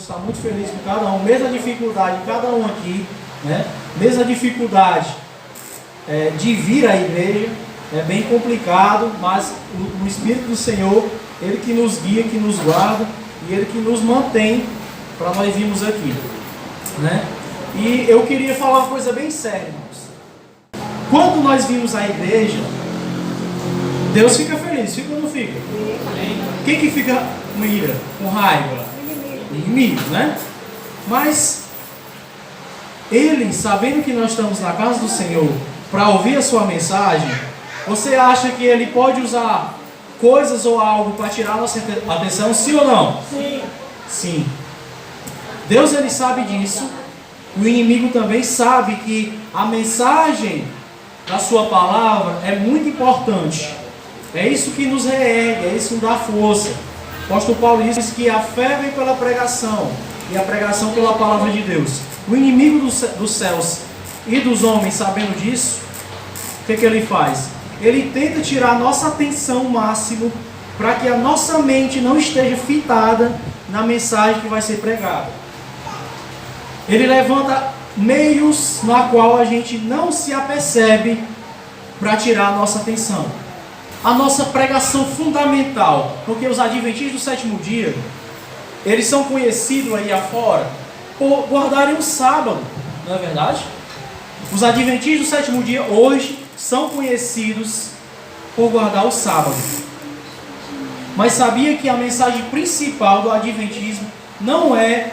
está muito feliz com cada um, mesma dificuldade de cada um aqui, né? Mesma dificuldade de vir à igreja, é bem complicado, mas o Espírito do Senhor, Ele que nos guia, que nos guarda e Ele que nos mantém para nós virmos aqui, né? E eu queria falar uma coisa bem séria, irmãos. Quando nós vimos à igreja, Deus fica feliz, fica ou não fica? Quem que fica com ira, com raiva? Inimigo, né? Mas Ele, sabendo que nós estamos na casa do Senhor para ouvir a sua mensagem, você acha que Ele pode usar coisas ou algo para tirar a nossa atenção, sim ou não? Sim. Sim. Deus, Ele sabe disso. O inimigo também sabe que a mensagem da sua palavra é muito importante. É isso que nos reergue, é isso que nos dá força. O apóstolo Paulo diz que a fé vem pela pregação e a pregação pela palavra de Deus. O inimigo dos céus e dos homens, sabendo disso, o que ele faz? Ele tenta tirar a nossa atenção máximo para que a nossa mente não esteja fitada na mensagem que vai ser pregada. Ele levanta meios na qual a gente não se apercebe para tirar a nossa atenção. A nossa pregação fundamental, porque os adventistas do sétimo dia, eles são conhecidos aí afora por guardarem o sábado, não é verdade? Os adventistas do sétimo dia hoje são conhecidos por guardar o sábado. Mas sabia que a mensagem principal do adventismo não é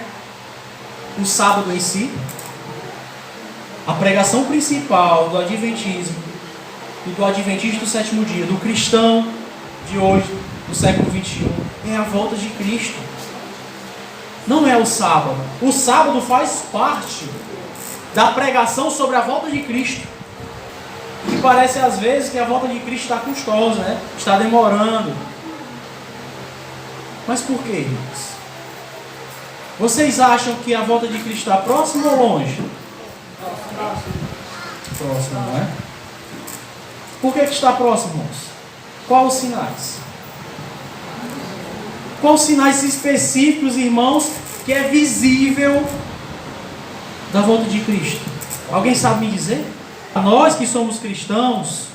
o sábado em si? A pregação principal do adventismo e do adventista do sétimo dia, do cristão de hoje, do século 21, é a volta de Cristo. Não é o sábado. O sábado faz parte da pregação sobre a volta de Cristo. E parece às vezes que a volta de Cristo está custosa, né? Está demorando. Mas por quê, irmãos? Vocês acham que a volta de Cristo está próxima ou longe? Próximo, não é? Por que está próximo, irmãos? Quais os sinais? Quais os sinais específicos, irmãos, que é visível da volta de Cristo? Alguém sabe me dizer? Nós que somos cristãos,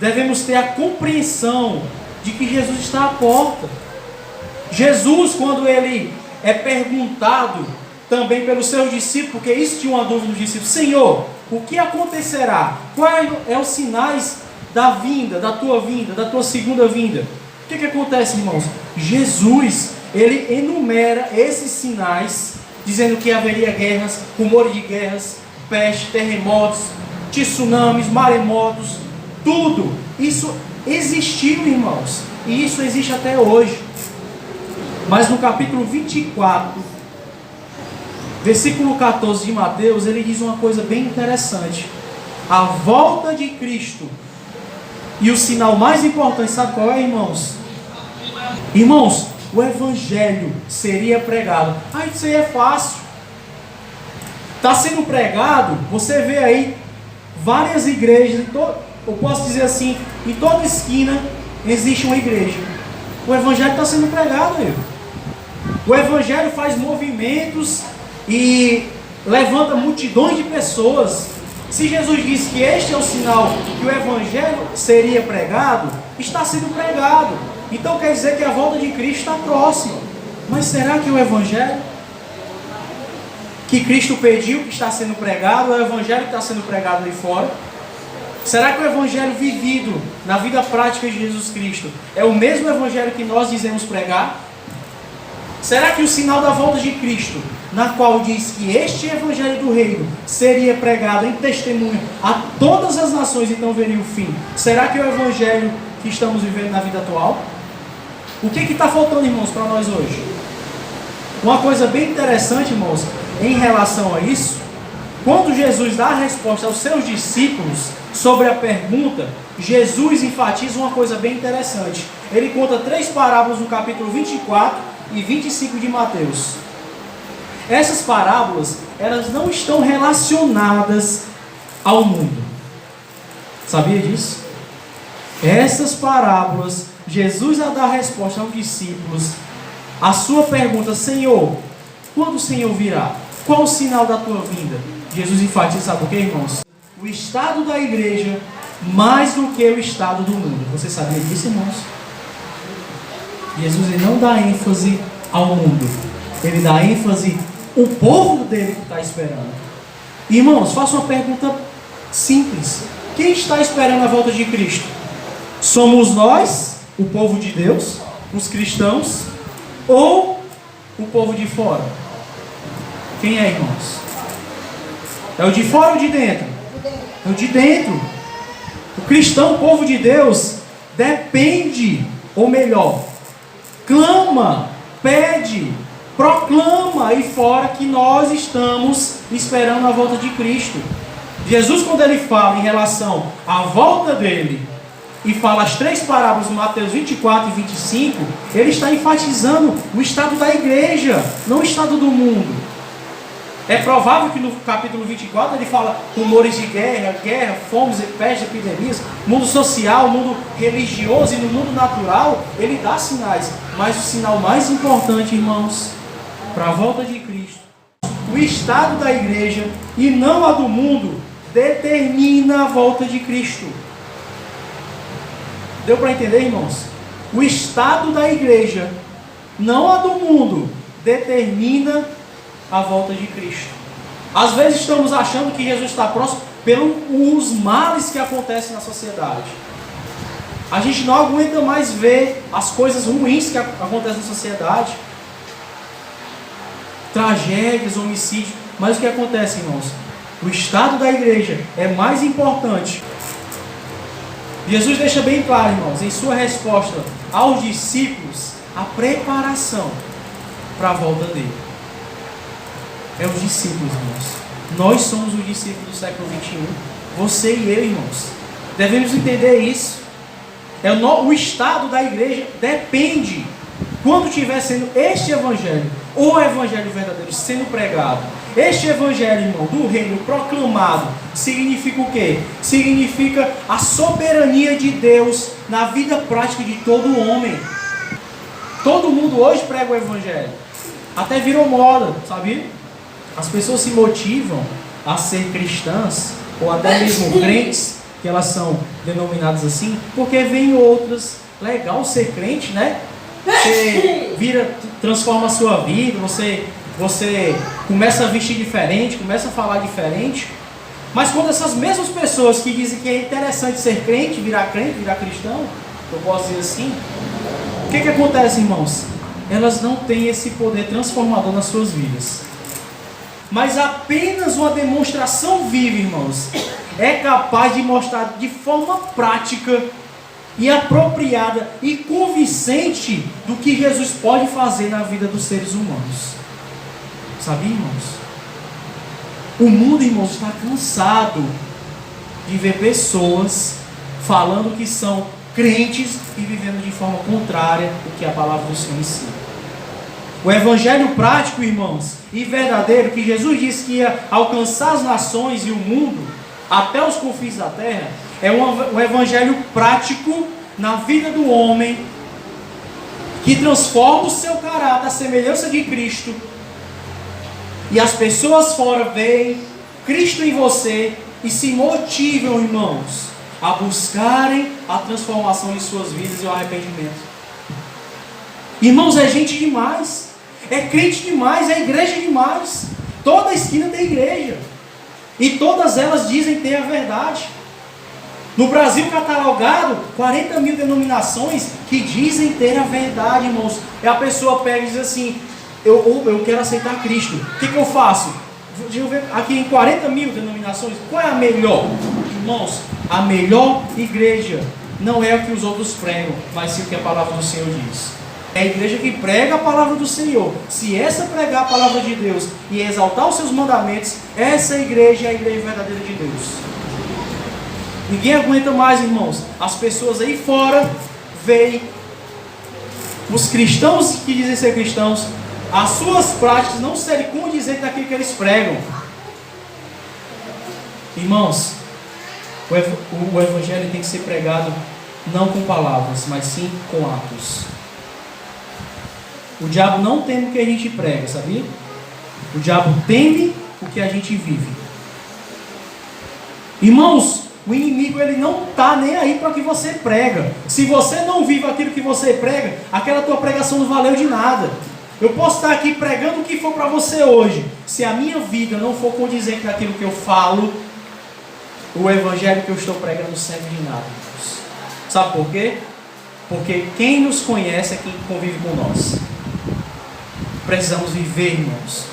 devemos ter a compreensão de que Jesus está à porta. Jesus, quando Ele é perguntado também pelos seus discípulos, porque isso tinha uma dúvida dos discípulos: Senhor, o que acontecerá? Quais são os sinais da vinda, da tua segunda vinda? O que acontece, irmãos? Jesus, Ele enumera esses sinais, dizendo que haveria guerras, rumores de guerras, peste, terremotos, tsunamis, maremotos, tudo. Isso existiu, irmãos, e isso existe até hoje. Mas no capítulo 24, versículo 14 de Mateus, ele diz uma coisa bem interessante. A volta de Cristo. E o sinal mais importante, sabe qual é, irmãos? Irmãos, o Evangelho seria pregado. Isso aí é fácil. Está sendo pregado, você vê aí várias igrejas, eu posso dizer assim, em toda esquina existe uma igreja. O Evangelho está sendo pregado aí. O Evangelho faz movimentos e levanta multidões de pessoas. Se Jesus disse que este é o sinal que o Evangelho seria pregado, está sendo pregado. Então quer dizer que a volta de Cristo está próxima. Mas será que o Evangelho que Cristo pediu que está sendo pregado é o Evangelho que está sendo pregado ali fora? Será que o Evangelho vivido na vida prática de Jesus Cristo é o mesmo Evangelho que nós dizemos pregar? Será que o sinal da volta de Cristo, na qual diz que este Evangelho do Reino seria pregado em testemunho a todas as nações, então veria o fim, será que é o Evangelho que estamos vivendo na vida atual? O que está faltando, irmãos, para nós hoje? Uma coisa bem interessante, irmãos, em relação a isso, quando Jesus dá a resposta aos seus discípulos sobre a pergunta, Jesus enfatiza uma coisa bem interessante. Ele conta 3 parábolas no capítulo 24 e 25 de Mateus. Essas parábolas, elas não estão relacionadas ao mundo. Sabia disso? Essas parábolas, Jesus a dar resposta aos discípulos, a sua pergunta: Senhor, Quando o Senhor virá? Qual o sinal da tua vinda? Jesus enfatiza, sabe o que, irmãos? O estado da igreja mais do que o estado do mundo. Você sabia disso, irmãos? Jesus ele não dá ênfase ao mundo. Ele dá ênfase ao povo dele que está esperando. Irmãos, faço uma pergunta simples. Quem está esperando a volta de Cristo? Somos nós, o povo de Deus, os cristãos, ou o povo de fora? Quem é, irmãos? É o de fora ou de dentro? É o de dentro. O cristão, o povo de Deus, depende, ou melhor, clama, pede, proclama aí fora que nós estamos esperando a volta de Cristo. Jesus, quando ele fala em relação à volta dele, e fala as 3 parábolas, Mateus 24 e 25, ele está enfatizando o estado da igreja, não o estado do mundo. É provável que no capítulo 24 ele fala rumores de guerra, fomes, pestes, epidemias, mundo social, mundo religioso, e no mundo natural ele dá sinais. Mas o sinal mais importante, irmãos, para a volta de Cristo, o estado da igreja e não a do mundo, determina a volta de Cristo. Deu para entender, irmãos? O estado da igreja, não a do mundo, determina a volta de Cristo. Às vezes estamos achando que Jesus está próximo pelos males que acontecem na sociedade. A gente não aguenta mais ver as coisas ruins que acontecem na sociedade. Tragédias, homicídios. Mas o que acontece, irmãos? O estado da igreja é mais importante. Jesus deixa bem claro, irmãos, em sua resposta aos discípulos, a preparação para a volta dele. É os discípulos, irmãos. Nós somos os discípulos do século 21. Você e eu, irmãos. Devemos entender isso. O estado da igreja depende. Quando estiver sendo este evangelho, o evangelho verdadeiro sendo pregado, este evangelho, irmão, do reino proclamado, significa o quê? Significa a soberania de Deus na vida prática de todo homem. Todo mundo hoje prega o evangelho. Até virou moda, sabia? As pessoas se motivam a ser cristãs, ou até mesmo crentes, que elas são denominadas assim, porque vem outras. Legal ser crente, né? Você transforma a sua vida, você começa a vestir diferente, começa a falar diferente. Mas quando essas mesmas pessoas que dizem que é interessante ser crente, virar cristão, eu posso dizer assim, o que acontece, irmãos? Elas não têm esse poder transformador nas suas vidas. Mas apenas uma demonstração viva, irmãos, é capaz de mostrar de forma prática e apropriada e convincente do que Jesus pode fazer na vida dos seres humanos. Sabia, irmãos? O mundo, irmãos, está cansado de ver pessoas falando que são crentes e vivendo de forma contrária ao que a palavra do Senhor ensina. O evangelho prático, irmãos, e verdadeiro, que Jesus disse que ia alcançar as nações e o mundo, até os confins da terra, é um evangelho prático na vida do homem, que transforma o seu caráter à semelhança de Cristo, e as pessoas fora veem Cristo em você e se motivam, irmãos, a buscarem a transformação de suas vidas e o arrependimento. Irmãos, é gente demais, é crente demais, é igreja demais. Toda esquina tem igreja, e todas elas dizem ter a verdade. No Brasil catalogado, 40 mil denominações que dizem ter a verdade, irmãos. E a pessoa pega e diz assim, eu quero aceitar Cristo. O que eu faço? Deixa eu ver, aqui em 40 mil denominações, qual é a melhor? Irmãos, a melhor igreja não é o que os outros pregam, mas sim o que a palavra do Senhor diz. É a igreja que prega a palavra do Senhor. Se essa pregar a palavra de Deus e exaltar os seus mandamentos, essa igreja é a igreja verdadeira de Deus. Ninguém aguenta mais, irmãos. As pessoas aí fora veem os cristãos que dizem ser cristãos, as suas práticas não serem condizentes daquilo que eles pregam. Irmãos, o evangelho tem que ser pregado não com palavras, mas sim com atos. O diabo não tem o que a gente prega, sabia? O diabo teme o que a gente vive. Irmãos, o inimigo ele não está nem aí para o que você prega. Se você não vive aquilo que você prega, aquela tua pregação não valeu de nada. Eu posso estar aqui pregando o que for para você hoje. Se a minha vida não for condizente com aquilo que eu falo, o evangelho que eu estou pregando não serve de nada. Sabe por quê? Porque quem nos conhece é quem convive com nós. Precisamos viver, irmãos.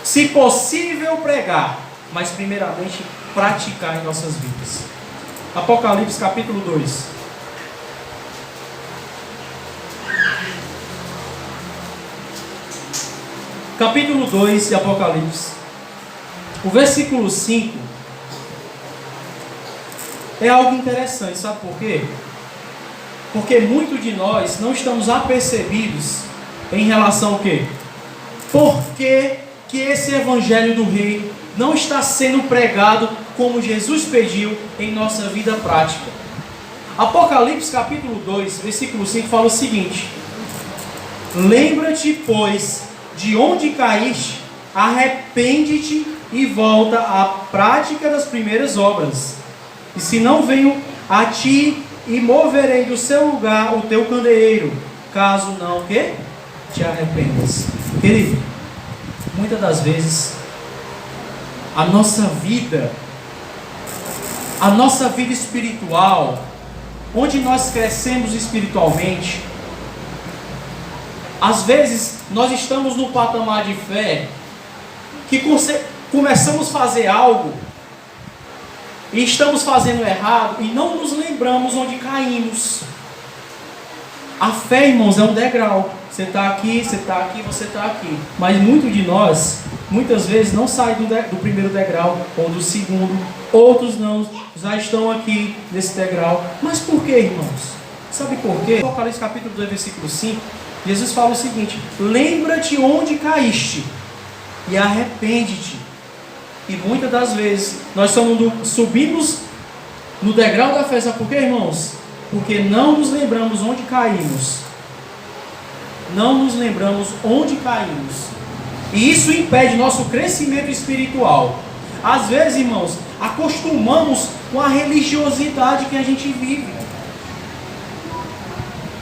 Se possível, pregar, mas primeiramente praticar em nossas vidas. Apocalipse capítulo 2. Capítulo 2 de Apocalipse. O versículo 5 é algo interessante, sabe por quê? Porque muitos de nós não estamos apercebidos em relação ao quê? Por que esse evangelho do reino não está sendo pregado como Jesus pediu em nossa vida prática? Apocalipse capítulo 2, versículo 5 fala o seguinte: lembra-te, pois, de onde caíste, arrepende-te e volta à prática das primeiras obras. E se não venho a ti e moverei do seu lugar o teu candeeiro, caso não que te arrependas. Querido, muitas das vezes a nossa vida espiritual, onde nós crescemos espiritualmente, às vezes nós estamos no patamar de fé que começamos a fazer algo e estamos fazendo errado e não nos lembramos onde caímos. A fé, irmãos, é um degrau. Você está aqui, você está aqui, você está aqui. Mas muitos de nós, muitas vezes, não saem do primeiro degrau ou do segundo. Outros não, já estão aqui nesse degrau. Mas por que, irmãos? Sabe por quê? Apocalipse capítulo 2, versículo 5, Jesus fala o seguinte: lembra-te onde caíste e arrepende-te. E muitas das vezes nós subimos no degrau da fé. Sabe por quê, irmãos? Porque não nos lembramos onde caímos. Não nos lembramos onde caímos. E isso impede nosso crescimento espiritual. Às vezes, irmãos, acostumamos com a religiosidade que a gente vive.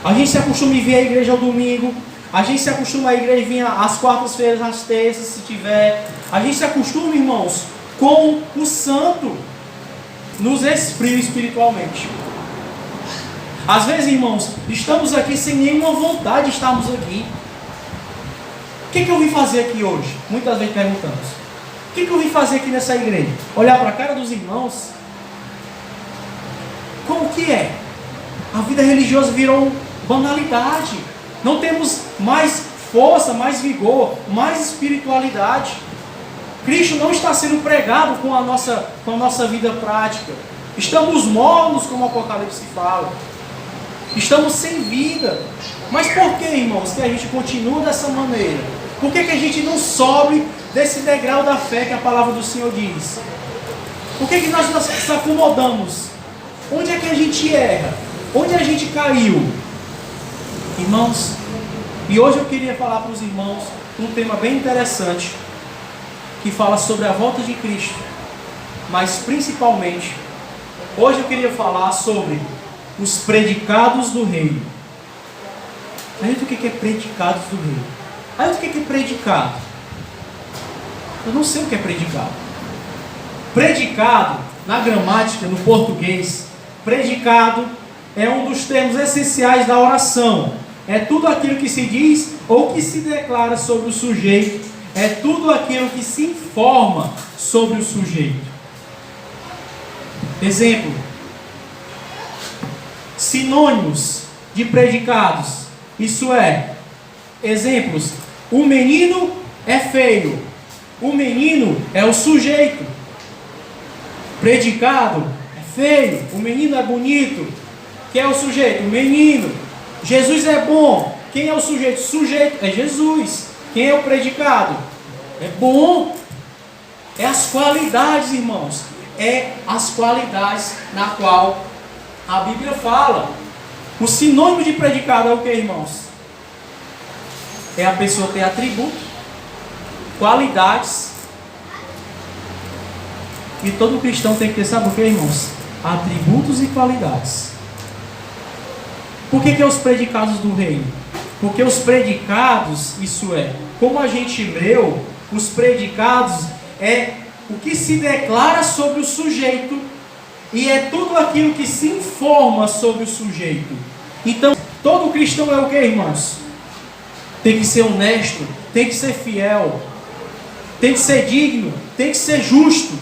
A gente se acostuma a vir à igreja ao domingo. A gente se acostuma a igreja vir às quartas-feiras, às terças, se tiver. A gente se acostuma, irmãos, com o santo. Nos esfria espiritualmente. Às vezes, irmãos, estamos aqui sem nenhuma vontade de estarmos aqui. O que eu vim fazer aqui hoje? Muitas vezes perguntamos. O que eu vim fazer aqui nessa igreja? Olhar para a cara dos irmãos? Como que é? A vida religiosa virou banalidade. Não temos mais força, mais vigor, mais espiritualidade. Cristo não está sendo pregado com a nossa vida prática. Estamos mornos, como o Apocalipse fala. Estamos sem vida. Mas por que, irmãos, que a gente continua dessa maneira? Por que a gente não sobe desse degrau da fé que a palavra do Senhor diz? Por que nós nos acomodamos? Onde é que a gente erra? Onde a gente caiu? Irmãos, e hoje eu queria falar para os irmãos um tema bem interessante, que fala sobre a volta de Cristo. Mas principalmente, hoje eu queria falar sobre os predicados do reino. Aí o que é predicados do reino? Aí o que é predicado? Eu não sei o que é predicado. Predicado, na gramática, no português, predicado é um dos termos essenciais da oração. É tudo aquilo que se diz ou que se declara sobre o sujeito. É tudo aquilo que se informa sobre o sujeito. Exemplo: sinônimos de predicados. Isso é, exemplos: o menino é feio. O menino é o sujeito. Predicado é feio. O menino é bonito. Quem é o sujeito? O menino. Jesus é bom. Quem é o sujeito? O sujeito é Jesus. Quem é o predicado? É bom. É as qualidades, irmãos. É as qualidades na qual a Bíblia fala. O sinônimo de predicado é o que, irmãos? É a pessoa ter atributo. qualidades. E todo cristão tem que ter, sabe o que, irmãos? Atributos e qualidades. Por que é os predicados do reino? Porque os predicados, isso é, como a gente leu, os predicados é o que se declara sobre o sujeito e é tudo aquilo que se informa sobre o sujeito. Então, todo cristão é o que, irmãos? Tem que ser honesto, tem que ser fiel, tem que ser digno, tem que ser justo.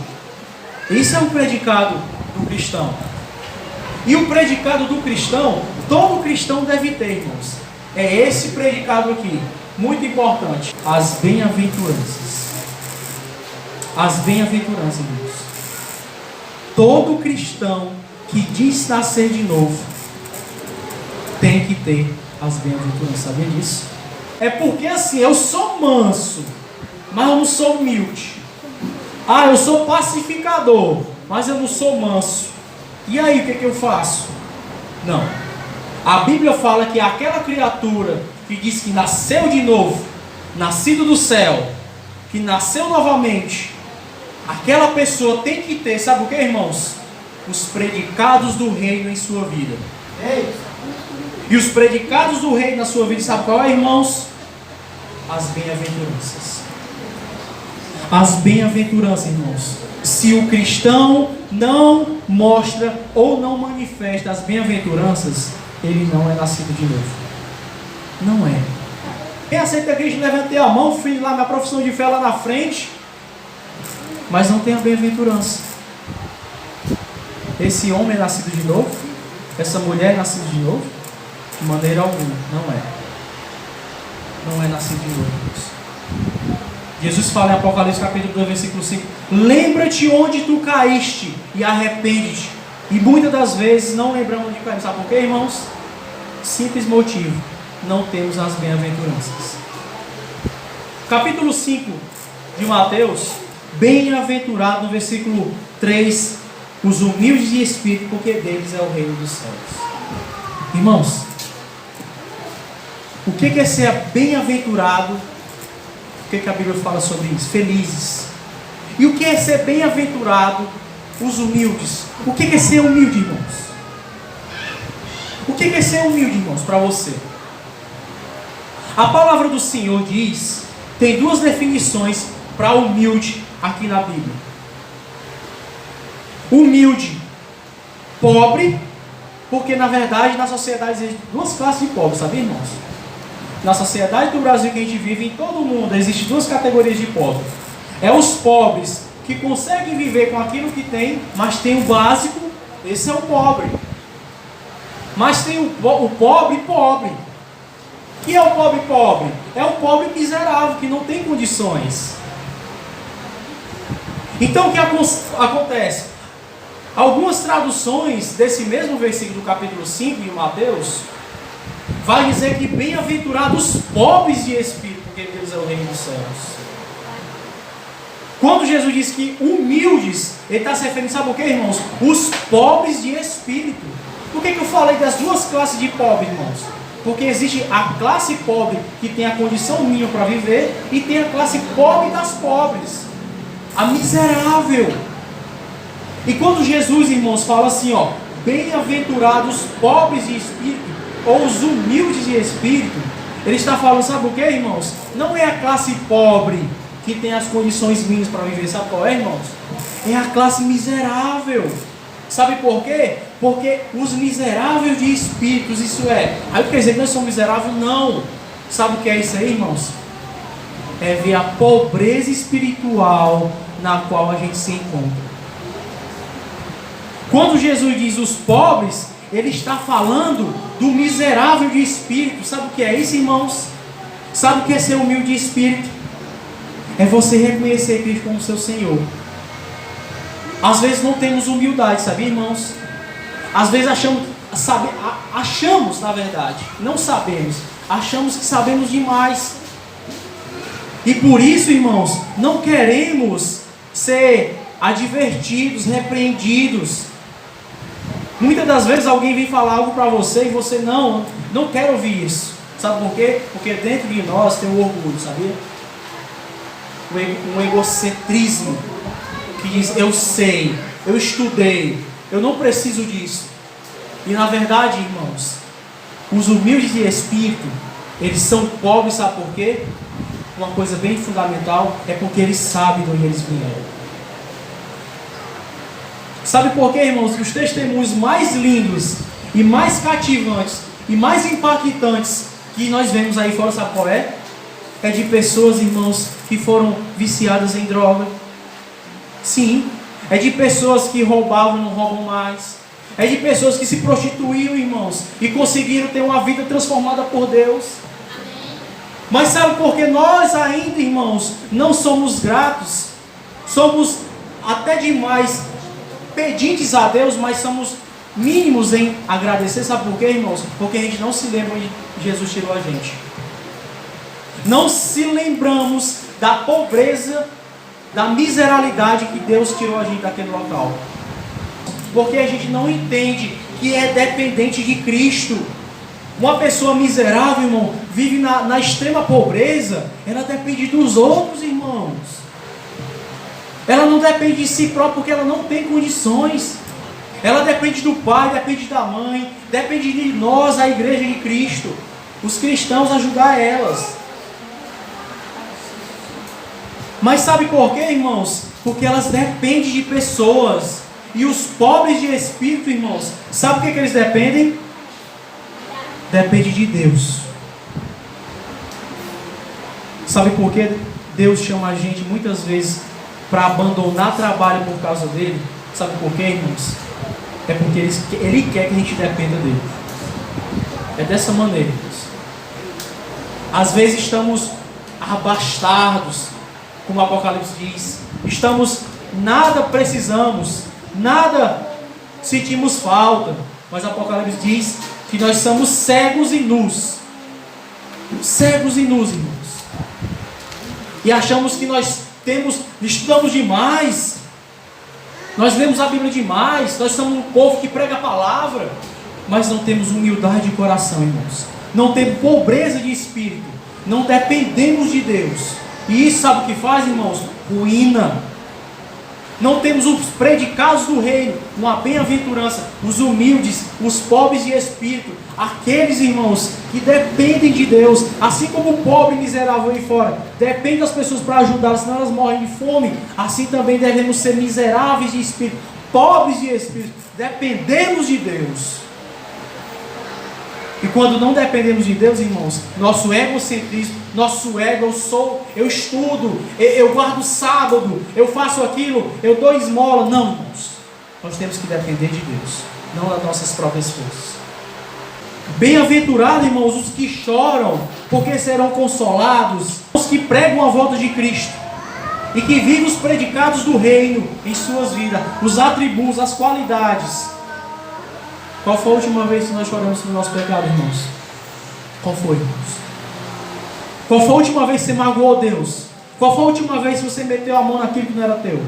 Isso é o predicado do cristão. E o predicado do cristão, todo cristão deve ter, irmãos. É esse predicado aqui, muito importante. As bem-aventuranças. As bem-aventuranças, irmãos. Todo cristão que diz nascer de novo tem que ter as bem-aventuranças. Sabia disso? É porque assim, eu sou manso, mas eu não sou humilde. Ah, eu sou pacificador, mas eu não sou manso. E aí, o que eu faço? Não. A Bíblia fala que aquela criatura que diz que nasceu de novo, nascido do céu, que nasceu novamente, aquela pessoa tem que ter, sabe o que, irmãos? Os predicados do reino em sua vida. E os predicados do reino na sua vida, sabe qual é, irmãos? As bem-aventuranças. As bem-aventuranças, irmãos. Se o cristão não mostra ou não manifesta as bem-aventuranças, ele não é nascido de novo. Não é. Quem aceita Cristo, levantei a mão, fiz lá minha profissão de fé lá na frente, mas não tem a bem-aventurança. Esse homem é nascido de novo? Essa mulher é nascida de novo? De maneira alguma, não é. Não é nascido de novo, irmãos. Jesus fala em Apocalipse capítulo 2, versículo 5: lembra-te onde tu caíste e arrepende-te. E muitas das vezes não lembramos onde caímos. Sabe por quê, irmãos? Simples motivo: não temos as bem-aventuranças. Capítulo 5 de Mateus: bem-aventurado, no versículo 3, os humildes de espírito, porque deles é o reino dos céus. Irmãos, o que é ser bem-aventurado? O que a Bíblia fala sobre isso? Felizes. E o que é ser bem-aventurado? Os humildes. O que é ser humilde, irmãos? O que é ser humilde, irmãos, para você? A palavra do Senhor diz, tem duas definições para humilde aqui na Bíblia. Humilde, pobre, porque na verdade na sociedade existem duas classes de pobres, sabia, irmãos? Na sociedade do Brasil que a gente vive, em todo o mundo, existem duas categorias de pobres. É os pobres que conseguem viver com aquilo que tem, mas tem o básico, esse é o pobre. Mas tem o pobre pobre. O que é o pobre pobre? É o pobre miserável, que não tem condições. Então o que acontece? Algumas traduções desse mesmo versículo do capítulo 5 de Mateus vai dizer que bem-aventurados os pobres de espírito, porque Deus é o reino dos céus. Quando Jesus diz que humildes, ele está se referindo, sabe o que, irmãos? Os pobres de espírito. Por que eu falei das duas classes de pobres, irmãos? Porque existe a classe pobre que tem a condição mínima para viver, e tem a classe pobre das pobres, a miserável. E quando Jesus, irmãos, fala assim, ó, bem-aventurados os pobres de espírito, ou os humildes de espírito, ele está falando, sabe o que, irmãos? Não é a classe pobre que tem as condições mínimas para viver, sabe qual é, irmãos? É a classe miserável. Sabe por quê? Porque os miseráveis de espíritos, isso é. Aí quer dizer que nós somos miseráveis? Não. Sabe o que é isso aí, irmãos? É ver a pobreza espiritual na qual a gente se encontra. Quando Jesus diz os pobres, ele está falando do miserável de espírito. Sabe o que é isso, irmãos? Sabe o que é ser humilde de espírito? É você reconhecer Cristo como seu Senhor. Às vezes não temos humildade, sabia, irmãos? Às vezes achamos, na verdade, não sabemos, achamos que sabemos demais. E por isso, irmãos, não queremos ser advertidos, repreendidos. Muitas das vezes alguém vem falar algo para você e você não quer ouvir isso. Sabe por quê? Porque dentro de nós tem o orgulho, sabia? um egocentrismo que diz: eu sei, eu estudei, eu não preciso disso. E na verdade, irmãos, os humildes de espírito, eles são pobres, sabe por quê? Uma coisa bem fundamental, é porque eles sabem de onde eles vieram. Sabe por quê, irmãos? Os testemunhos mais lindos e mais cativantes e mais impactantes que nós vemos aí fora, sabe qual é? É de pessoas, irmãos, que foram viciadas em droga. Sim. É de pessoas que roubavam e não roubam mais. É de pessoas que se prostituíam, irmãos, e conseguiram ter uma vida transformada por Deus. Mas sabe por que nós ainda, irmãos, não somos gratos? Somos até demais pedintes a Deus, mas somos mínimos em agradecer. Sabe por quê, irmãos? Porque a gente não se lembra onde Jesus tirou a gente. Não se lembramos da pobreza, da miserabilidade que Deus tirou a gente daquele local. Porque a gente não entende que é dependente de Cristo. Uma pessoa miserável, irmão, vive na extrema pobreza, ela depende dos outros, irmãos. Ela não depende de si própria porque ela não tem condições. Ela depende do pai, depende da mãe, depende de nós, a igreja de Cristo, os cristãos, ajudar elas. Mas sabe por quê, irmãos? Porque elas dependem de pessoas. E os pobres de espírito, irmãos, sabe o que eles dependem? Depende de Deus. Sabe por que Deus chama a gente muitas vezes para abandonar trabalho por causa dele? Sabe por quê, irmãos? É porque Ele quer que a gente dependa dele. É dessa maneira, irmãos. Às vezes estamos abastados, como o Apocalipse diz. Nada precisamos, nada sentimos falta. Mas o Apocalipse diz que nós somos cegos e nus. Cegos e nus, irmãos. E achamos que nós estudamos demais. Nós lemos a Bíblia demais. Nós somos um povo que prega a palavra. Mas não temos humildade de coração, irmãos. Não temos pobreza de espírito. Não dependemos de Deus. E isso sabe o que faz, irmãos? Ruína. Não temos os predicados do reino, uma bem-aventurança, os humildes, os pobres de espírito, aqueles, irmãos, que dependem de Deus, assim como o pobre miserável aí fora, depende das pessoas para ajudar, senão elas morrem de fome. Assim também devemos ser miseráveis de espírito, pobres de espírito, dependemos de Deus. E quando não dependemos de Deus, irmãos, nosso egocentrismo, nosso ego, eu estudo, eu guardo sábado, eu faço aquilo, eu dou esmola. Não, irmãos. Nós temos que depender de Deus, não das nossas próprias forças. Bem-aventurados, irmãos, os que choram, porque serão consolados. Os que pregam a volta de Cristo e que vivem os predicados do reino em suas vidas, os atributos, as qualidades. Qual foi a última vez que nós choramos no nosso pecado, irmãos? Qual foi, irmãos? Qual foi a última vez que você magoou Deus? Qual foi a última vez que você meteu a mão naquilo que não era teu?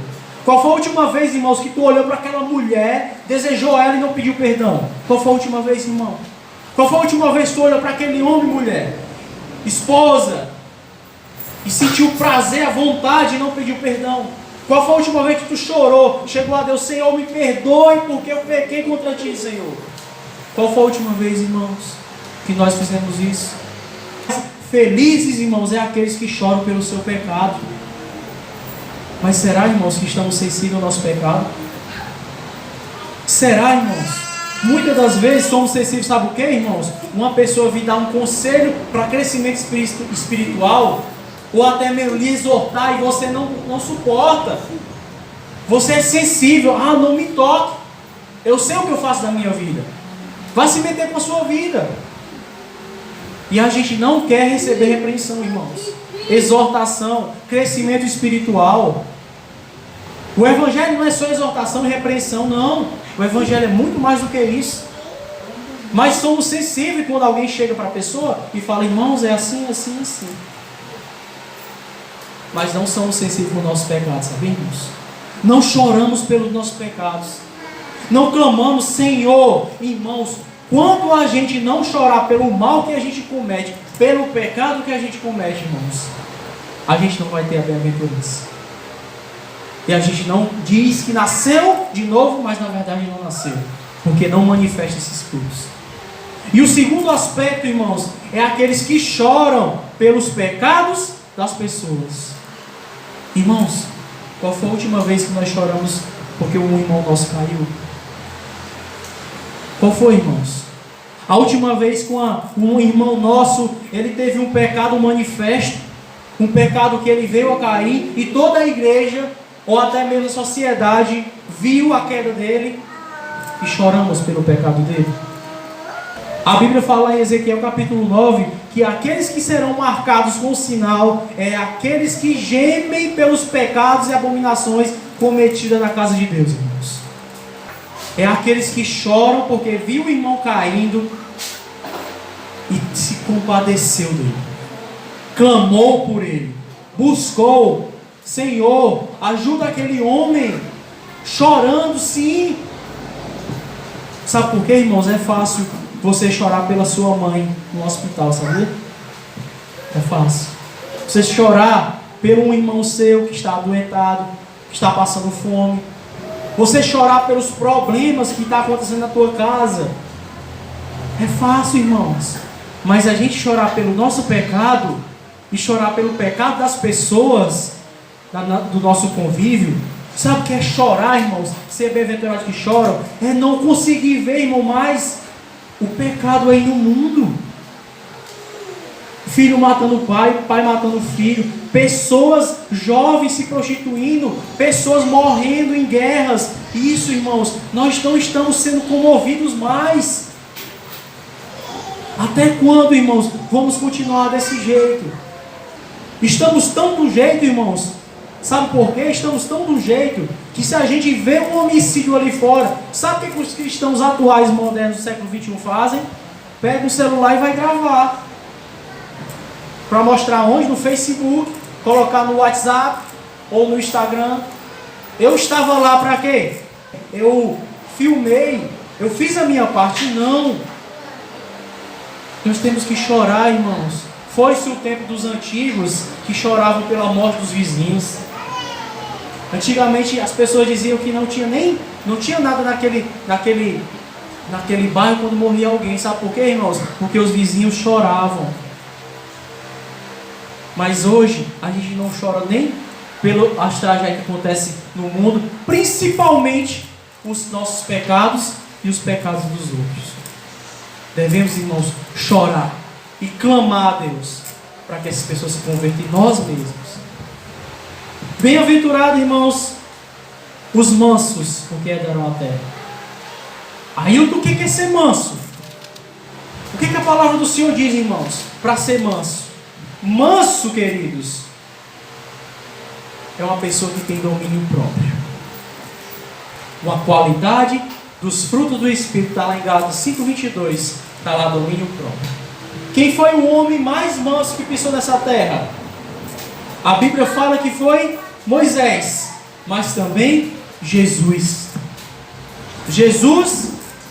Qual foi a última vez, irmãos, que tu olhou para aquela mulher, desejou ela e não pediu perdão? Qual foi a última vez, irmão? Qual foi a última vez que tu olhou para aquele homem e mulher, esposa, e sentiu prazer, a vontade e não pediu perdão? Qual foi a última vez que tu chorou, chegou a Deus: Senhor, me perdoe porque eu pequei contra ti, Senhor? Qual foi a última vez, irmãos, que nós fizemos isso? Felizes, irmãos, é aqueles que choram pelo seu pecado. Mas será, irmãos, que estamos sensíveis ao nosso pecado? Será, irmãos? Muitas das vezes somos sensíveis, sabe o que, irmãos? Uma pessoa vir dar um conselho para crescimento espiritual, ou até mesmo lhe exortar, e você não suporta. Você é sensível. Ah, não me toque. Eu sei o que eu faço da minha vida. Vai se meter com a sua vida. E a gente não quer receber repreensão, irmãos. Exortação, crescimento espiritual. O Evangelho não é só exortação e repreensão, não. O Evangelho é muito mais do que isso. Mas somos sensíveis quando alguém chega para a pessoa e fala: irmãos, é assim, assim, assim. Mas não somos sensíveis com o nosso pecado, sabemos? Não choramos pelos nossos pecados. Não clamamos: Senhor, irmãos. Quando a gente não chorar pelo mal que a gente comete, pelo pecado que a gente comete, irmãos, a gente não vai ter a bem-aventurança. E a gente não diz que nasceu de novo, mas na verdade não nasceu, porque não manifesta esses frutos. E o segundo aspecto, irmãos, é aqueles que choram pelos pecados das pessoas. Irmãos, qual foi a última vez que nós choramos porque um irmão nosso caiu? Qual foi, irmãos? A última vez que um irmão nosso, ele teve um pecado manifesto, um pecado que ele veio a cair, e toda a igreja, ou até mesmo a sociedade, viu a queda dele, e choramos pelo pecado dele. A Bíblia fala em Ezequiel capítulo 9, que aqueles que serão marcados com sinal, é aqueles que gemem pelos pecados e abominações cometidas na casa de Deus, irmãos. É aqueles que choram porque viu o irmão caindo e se compadeceu dele, clamou por ele, buscou: Senhor, ajuda aquele homem, chorando, sim. Sabe por quê, irmãos? É fácil você chorar pela sua mãe no hospital, sabia? É fácil. Você chorar por um irmão seu que está adoentado, que está passando fome. Você chorar pelos problemas que estão acontecendo na tua casa. É fácil, irmãos. Mas a gente chorar pelo nosso pecado e chorar pelo pecado das pessoas do nosso convívio, sabe o que é chorar, irmãos? Ser bem-aventurado que choram é não conseguir ver, irmão, mais o pecado aí no mundo. Filho matando pai, pai matando filho, pessoas jovens se prostituindo, pessoas morrendo em guerras. Isso, irmãos, nós não estamos sendo comovidos mais. Até quando, irmãos, vamos continuar desse jeito? Estamos tão do jeito, irmãos. Sabe por quê? Estamos tão do jeito que se a gente vê um homicídio ali fora, sabe o que os cristãos atuais, modernos do século XXI fazem? Pega um celular e vai gravar. Para mostrar onde? No Facebook, colocar no WhatsApp ou no Instagram. Eu estava lá para quê? Eu filmei, eu fiz a minha parte? Não. Nós temos que chorar, irmãos. Foi-se o tempo dos antigos que choravam pela morte dos vizinhos. Antigamente as pessoas diziam que não tinha nada naquele bairro quando morria alguém. Sabe por quê, irmãos? Porque os vizinhos choravam. Mas hoje a gente não chora nem pelas tragédias que acontecem no mundo, principalmente os nossos pecados e os pecados dos outros. Devemos, irmãos, chorar e clamar a Deus para que essas pessoas se convertam em nós mesmos. Bem-aventurados, irmãos, os mansos, porque herdarão a terra. Aí o que é ser manso? O que a palavra do Senhor diz, irmãos, para ser manso? Manso, queridos, é uma pessoa que tem domínio próprio. Uma qualidade dos frutos do Espírito, está lá em Gálatas 5:22, está lá domínio próprio. Quem foi o homem mais manso que pisou nessa terra? A Bíblia fala que foi Moisés, mas também Jesus. Jesus,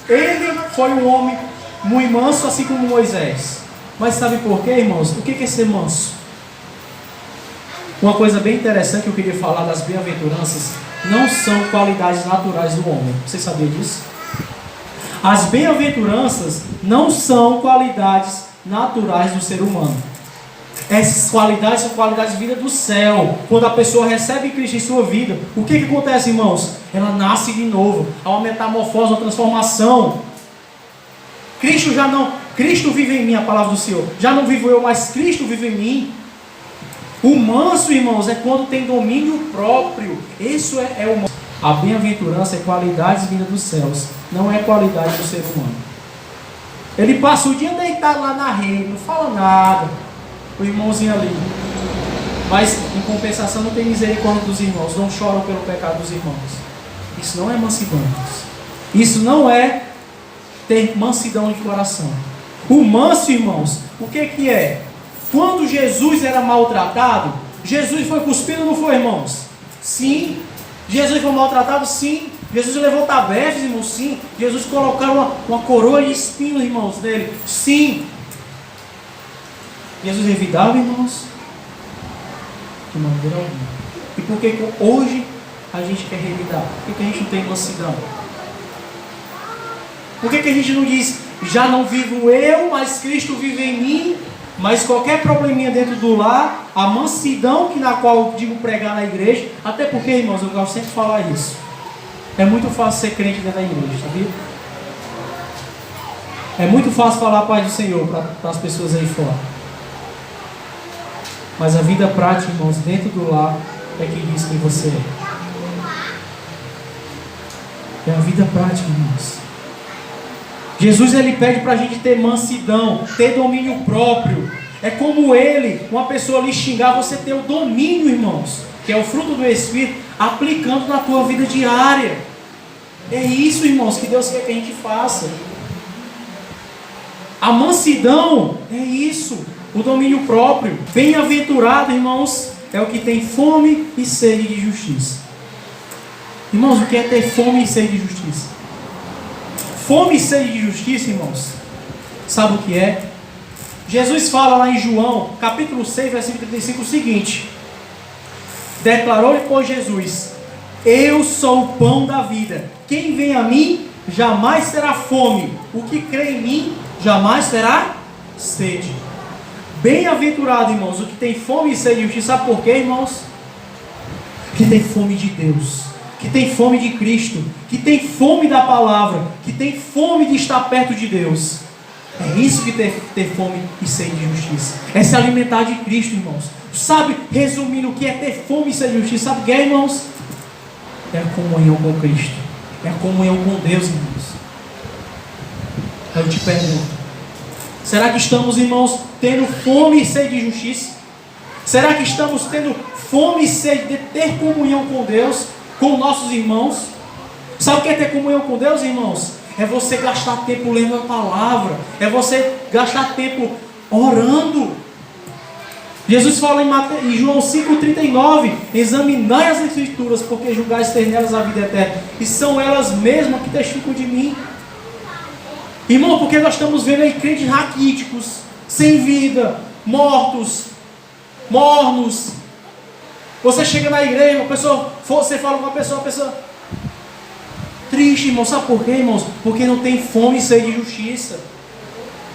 ele foi um homem muito manso, assim como Moisés. Mas sabe por quê, irmãos? O que é ser manso? Uma coisa bem interessante que eu queria falar das bem-aventuranças não são qualidades naturais do homem. Você sabia disso? As bem-aventuranças não são qualidades naturais do ser humano. Essas qualidades são qualidades de vida do céu. Quando a pessoa recebe Cristo em sua vida, o que acontece, irmãos? Ela nasce de novo. Há uma metamorfose, uma transformação. Cristo vive em mim, a palavra do Senhor. Já não vivo eu, mas Cristo vive em mim. O manso, irmãos, é quando tem domínio próprio. Isso é o manso. A bem-aventurança é qualidade vinda dos céus, não é qualidade do ser humano. Ele passa o dia deitado lá na rede, não fala nada, o irmãozinho ali. Mas, em compensação, não tem misericórdia dos irmãos, não choram pelo pecado dos irmãos. Isso não é mansidão. Isso não é ter mansidão de coração. O manso, irmãos, o que é? Quando Jesus era maltratado, Jesus foi cuspido ou não foi, irmãos? Sim. Jesus foi maltratado? Sim. Jesus levou tabefes, irmãos? Sim. Jesus colocaram uma coroa de espinhos, irmãos, nele? Sim. Jesus revidava, irmãos? De maneira alguma. E por que hoje a gente quer revidar? Por que a gente não tem mansidão? Por que a gente não diz, já não vivo eu, mas Cristo vive em mim? Mas qualquer probleminha dentro do lar, a mansidão que na qual eu digo pregar na igreja, até porque, irmãos, eu gosto sempre de falar isso. É muito fácil ser crente dentro da igreja, sabia? É muito fácil falar a paz do Senhor para as pessoas aí fora. Mas a vida prática, irmãos, dentro do lar é que diz quem você é. É a vida prática, irmãos. Jesus, ele pede para a gente ter mansidão, ter domínio próprio. É como ele, uma pessoa lhe xingar, você ter o domínio, irmãos, que é o fruto do Espírito, aplicando na tua vida diária. É isso, irmãos, que Deus quer que a gente faça. A mansidão é isso, o domínio próprio. Bem-aventurado, irmãos, é o que tem fome e sede de justiça. Irmãos, o que é ter fome e sede de justiça? Fome e sede de justiça, irmãos, sabe o que é? Jesus fala lá em João, capítulo 6, versículo 35, o seguinte: declarou-lhe, pois, Jesus: eu sou o pão da vida. Quem vem a mim jamais terá fome. O que crê em mim jamais terá sede. Bem-aventurado, irmãos, o que tem fome e sede de justiça. Sabe por quê, irmãos? Que tem fome de Deus, que tem fome de Cristo, que tem fome da palavra, que tem fome de estar perto de Deus. É isso que ter fome e sede de justiça. É se alimentar de Cristo, irmãos. Sabe, resumindo, o que é ter fome e sede de justiça? Sabe o que é, irmãos? É a comunhão com Cristo. É a comunhão com Deus, irmãos. Eu te pergunto, será que estamos, irmãos, tendo fome e sede de justiça? Será que estamos tendo fome e sede de ter comunhão com Deus, com nossos irmãos? Sabe o que é ter comunhão com Deus, irmãos? É você gastar tempo lendo a palavra. É você gastar tempo orando. Jesus fala em João 5,39: examinai as Escrituras, porque julgais ter nelas a vida eterna, e são elas mesmas que testificam de mim. Irmão, porque nós estamos vendo aí crentes raquíticos, sem vida, mortos, mornos. Você chega na igreja, uma pessoa, você fala com uma pessoa triste, irmão. Sabe por quê, irmãos? Porque não tem fome e sede de justiça.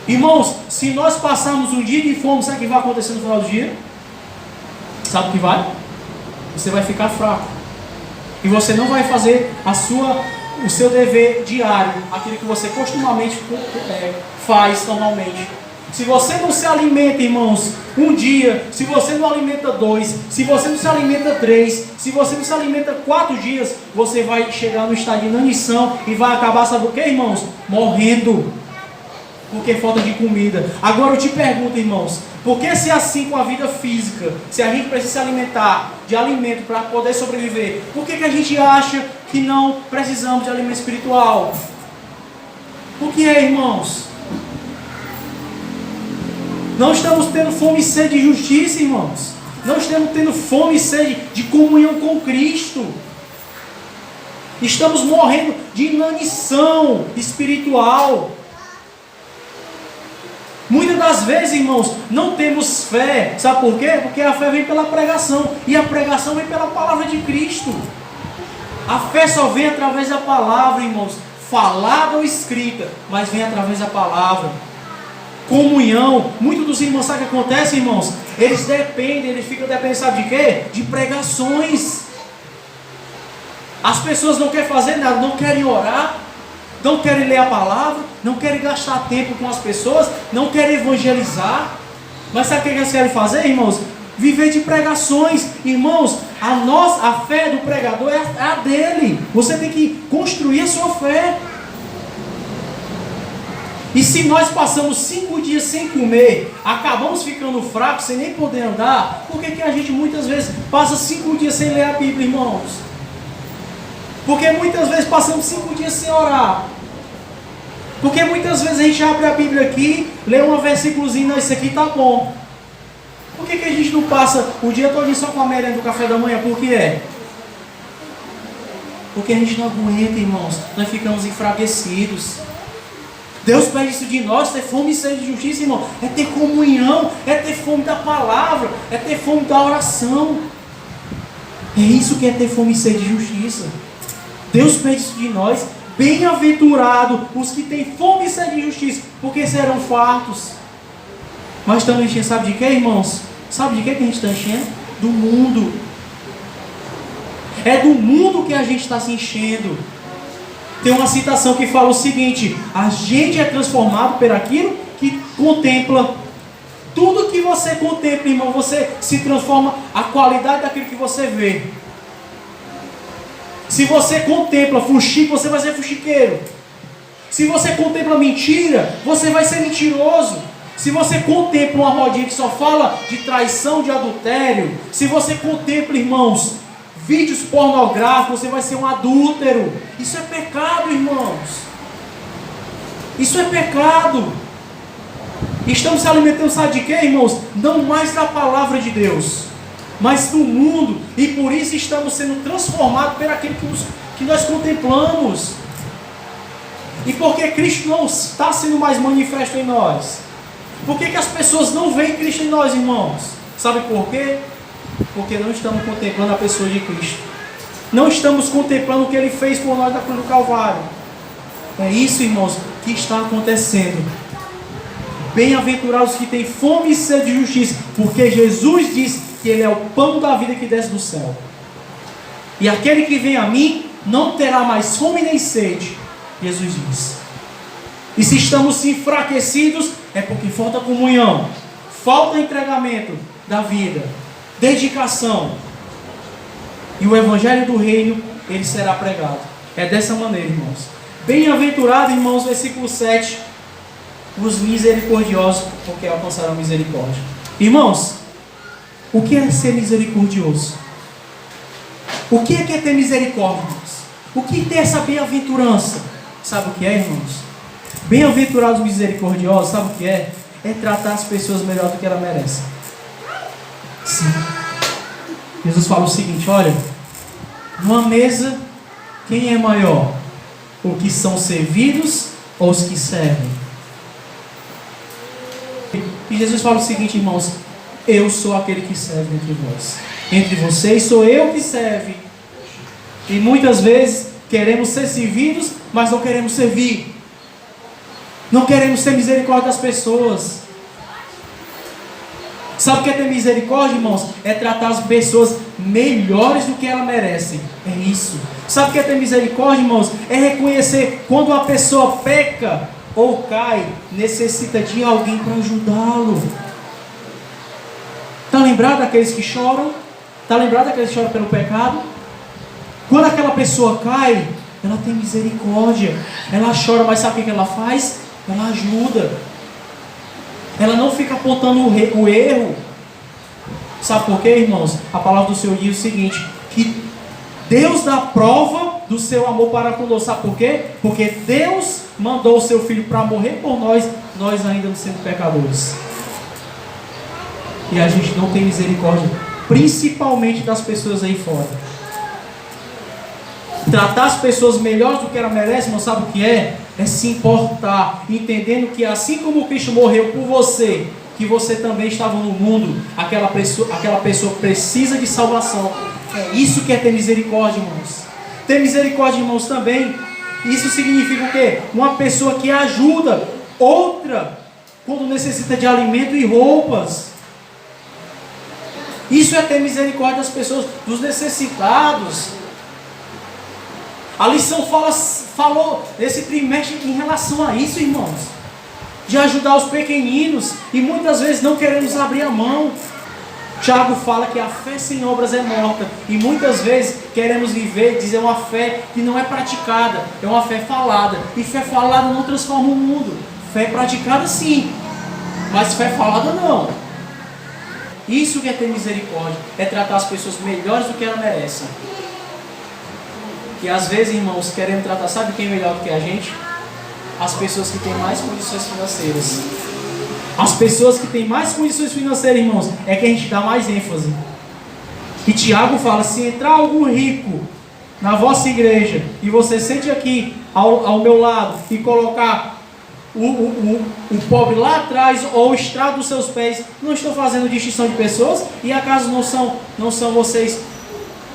Irmãos, se nós passarmos um dia de fome, sabe o que vai acontecer no final do dia? Sabe o que vai? Você vai ficar fraco. E você não vai fazer o seu dever diário, aquilo que você costumamente faz normalmente. Se você não se alimenta, irmãos, um dia, se você não alimenta 2, se você não se alimenta 3, se você não se alimenta 4 dias, você vai chegar no estado de inanição e vai acabar, sabe o que, irmãos? Morrendo. Porque falta de comida. Agora eu te pergunto, irmãos, por que se é assim com a vida física, se a gente precisa se alimentar de alimento para poder sobreviver, por que a gente acha que não precisamos de alimento espiritual? Por que é, irmãos? Não estamos tendo fome e sede de justiça, irmãos. Não estamos tendo fome e sede de comunhão com Cristo. Estamos morrendo de inanição espiritual. Muitas das vezes, irmãos, não temos fé. Sabe por quê? Porque a fé vem pela pregação. E a pregação vem pela palavra de Cristo. A fé só vem através da palavra, irmãos. Falada ou escrita, mas vem através da palavra. Comunhão. Muitos dos irmãos, sabe o que acontece, irmãos? Eles ficam dependendo, sabe de quê? De pregações. As pessoas não querem fazer nada, não querem orar, não querem ler a palavra, não querem gastar tempo com as pessoas, não querem evangelizar. Mas sabe o que eles querem fazer, irmãos? Viver de pregações. Irmãos, a fé do pregador é a dele. Você tem que construir a sua fé. E se nós passamos 5 dias sem comer, acabamos ficando fracos, sem nem poder andar, por que a gente muitas vezes passa 5 dias sem ler a Bíblia, irmãos? Porque muitas vezes passamos 5 dias sem orar. Porque muitas vezes a gente abre a Bíblia aqui, lê um versículozinho, não, isso aqui tá bom. Por que a gente não passa o dia todo só com a merenda do café da manhã? Por que é? Porque a gente não aguenta, irmãos. Nós ficamos enfraquecidos. Deus pede isso de nós, ter fome e sede de justiça, irmão. É ter comunhão, é ter fome da palavra, é ter fome da oração. É isso que é ter fome e sede de justiça. Deus pede isso de nós. Bem-aventurado os que têm fome e sede de justiça, porque serão fartos. Mas estamos enchendo, sabe de quê, irmãos? Sabe de quê que a gente está enchendo? Do mundo. É do mundo que a gente está se enchendo. Tem uma citação que fala o seguinte: a gente é transformado por aquilo que contempla. Tudo que você contempla, irmão, você se transforma a qualidade daquilo que você vê. Se você contempla fuxico, você vai ser fuxiqueiro. Se você contempla mentira, você vai ser mentiroso. Se você contempla uma rodinha que só fala de traição, de adultério, se você contempla, irmãos, vídeos pornográficos, você vai ser um adúltero. Isso é pecado, irmãos. Isso é pecado. Estamos se alimentando, sabe de quê, irmãos? Não mais da palavra de Deus, mas do mundo. E por isso estamos sendo transformados por aquilo que nós contemplamos. E porque Cristo não está sendo mais manifesto em nós? Por que as pessoas não veem Cristo em nós, irmãos? Sabe por quê? Porque não estamos contemplando a pessoa de Cristo. Não estamos contemplando o que Ele fez por nós na cruz do Calvário. É isso, irmãos, que está acontecendo. Bem-aventurados que têm fome e sede de justiça, porque Jesus disse que Ele é o pão da vida que desce do céu. E aquele que vem a mim não terá mais fome nem sede, Jesus diz. E se estamos enfraquecidos, é porque falta comunhão, falta entregamento da vida, dedicação. E o evangelho do reino, ele será pregado. É dessa maneira, irmãos. Bem-aventurado, irmãos, versículo 7, os misericordiosos, porque alcançarão misericórdia. Irmãos, o que é ser misericordioso? O que é ter misericórdia, irmãos? O que é ter essa bem-aventurança? Sabe o que é, irmãos? Bem-aventurados misericordiosos, sabe o que é? É tratar as pessoas melhor do que elas merecem. Sim. Jesus fala o seguinte: olha, numa mesa, quem é maior? Os que são servidos ou os que servem? E Jesus fala o seguinte, irmãos: eu sou aquele que serve entre vós. Entre vocês sou eu que serve. E muitas vezes queremos ser servidos, mas não queremos servir. Não queremos ter misericórdia das pessoas. Sabe o que é ter misericórdia, irmãos? É tratar as pessoas melhores do que elas merecem. É isso. Sabe o que é ter misericórdia, irmãos? É reconhecer quando uma pessoa peca ou cai, necessita de alguém para ajudá-lo. Está lembrado daqueles que choram? Está lembrado daqueles que choram pelo pecado? Quando aquela pessoa cai, ela tem misericórdia. Ela chora, mas sabe o que ela faz? Ela ajuda. Ela não fica apontando o erro. Sabe por quê, irmãos? A palavra do Senhor diz o seguinte: que Deus dá prova do seu amor para conosco. Sabe por quê? Porque Deus mandou o seu Filho para morrer por nós, nós ainda sendo pecadores. E a gente não tem misericórdia, principalmente das pessoas aí fora. Tratar as pessoas melhores do que elas merecem, irmão, sabe o que é? É se importar, entendendo que assim como Cristo morreu por você, que você também estava no mundo, aquela pessoa precisa de salvação. É isso que é ter misericórdia, irmãos. Ter misericórdia, irmãos, também, isso significa o quê? Uma pessoa que ajuda outra quando necessita de alimento e roupas. Isso é ter misericórdia das pessoas, dos necessitados. A lição falou nesse trimestre em relação a isso, irmãos. De ajudar os pequeninos. E muitas vezes não queremos abrir a mão. Tiago fala que a fé sem obras é morta. E muitas vezes queremos dizer uma fé que não é praticada. É uma fé falada. E fé falada não transforma o mundo. Fé praticada sim, mas fé falada não. Isso que é ter misericórdia. É tratar as pessoas melhores do que elas merecem. E às vezes, irmãos, queremos tratar, sabe quem é melhor do que a gente? As pessoas que têm mais condições financeiras. As pessoas que têm mais condições financeiras, irmãos, é que a gente dá mais ênfase. E Tiago fala: se entrar algum rico na vossa igreja, e você sente aqui ao meu lado, e colocar o pobre lá atrás ou o estrado dos seus pés, não estão fazendo distinção de pessoas? E acaso não são vocês